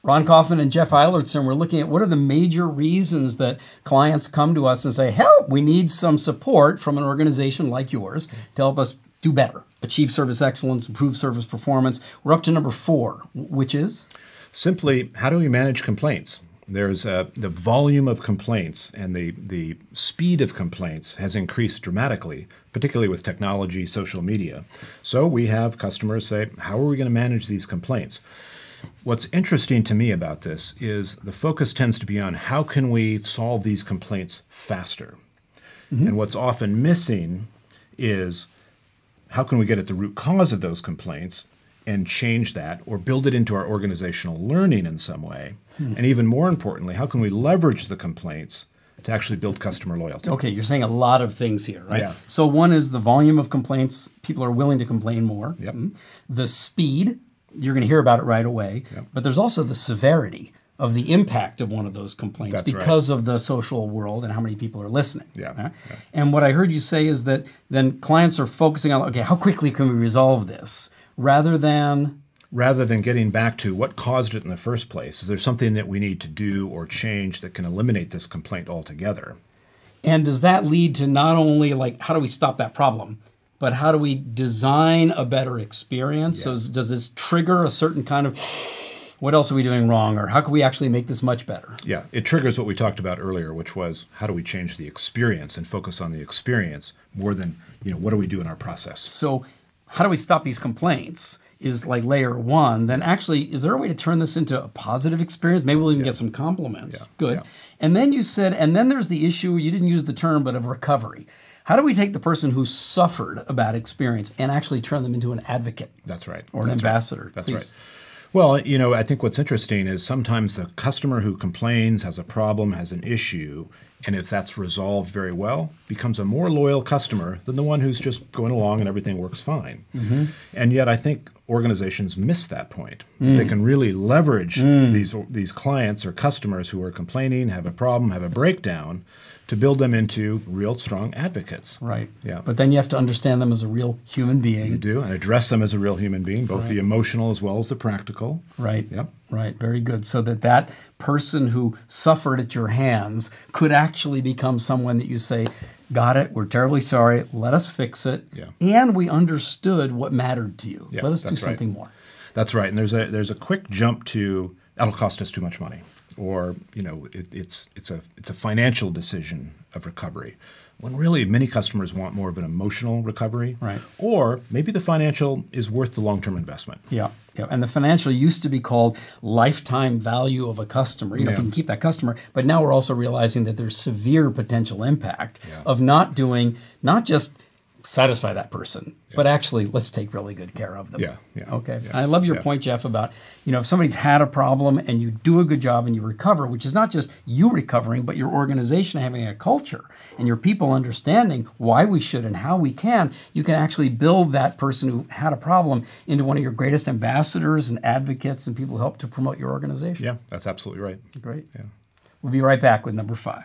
Ron Kaufman and Jeff Eilertson, we're looking at what are the major reasons that clients come to us and say, help, we need some support from an organization like yours to help us do better, achieve service excellence, improve service performance. We're up to number 4, which is? Simply, how do we manage complaints? There's the volume of complaints and the speed of complaints has increased dramatically, particularly with technology, social media. So we have customers say, how are we going to manage these complaints? What's interesting to me about this is the focus tends to be on how can we solve these complaints faster? And what's often missing is how can we get at the root cause of those complaints and change that or build it into our organizational learning in some way? And even more importantly, how can we leverage the complaints to actually build customer loyalty? Okay, you're saying a lot of things here, right? Yeah. So one is the volume of complaints. People are willing to complain more. Yep. The speed, you're going to hear about it right away. Yep. But there's also the severity of the impact of one of those complaints. That's because of the social world and how many people are listening. Yeah. And what I heard you say is that then clients are focusing on, okay, how quickly can we resolve this? Rather than getting back to what caused it in the first place. Is there something that we need to do or change that can eliminate this complaint altogether? And does that lead to not only like, how do we stop that problem, but how do we design a better experience? Yes. So does this trigger a certain kind of, what else are we doing wrong? Or how can we actually make this much better? Yeah, it triggers what we talked about earlier, which was how do we change the experience and focus on the experience more than, what do we do in our process? So how do we stop these complaints is like layer 1. Then actually, is there a way to turn this into a positive experience? Maybe we'll even get some compliments. Yeah. Good. Yeah. And then you said, and then there's the issue, you didn't use the term, but of recovery. How do we take the person who suffered a bad experience and actually turn them into an advocate? That's right. Or an ambassador? That's Please. right. Well, I think what's interesting is sometimes the customer who complains, has a problem, has an issue, and if that's resolved very well, becomes a more loyal customer than the one who's just going along and everything works fine. And yet I think organizations miss that point. They can really leverage these clients or customers who are complaining, have a problem, have a breakdown, to build them into real strong advocates. Right. Yeah. But then you have to understand them as a real human being. You do, and address them as a real human being, both the emotional as well as the practical. Right. Yep. Right. Very good. So that person who suffered at your hands could actually become someone that you say, got it, we're terribly sorry, let us fix it. Yeah. And we understood what mattered to you. Yeah, let us do something more. That's right. And there's a quick jump to, that'll cost us too much money. Or, it's a financial decision of recovery. When really many customers want more of an emotional recovery. Right. Or maybe the financial is worth the long-term investment. Yeah. Yeah. And the financial used to be called lifetime value of a customer. If you can keep that customer. But now we're also realizing that there's severe potential impact of not just satisfy that person, but actually let's take really good care of them. Okay. I love your point, Jeff, about, if somebody's had a problem and you do a good job and you recover, which is not just you recovering, but your organization having a culture and your people understanding why we should and how we can, you can actually build that person who had a problem into one of your greatest ambassadors and advocates and people who help to promote your organization. Yeah, that's absolutely right. Great. Yeah. We'll be right back with number 5.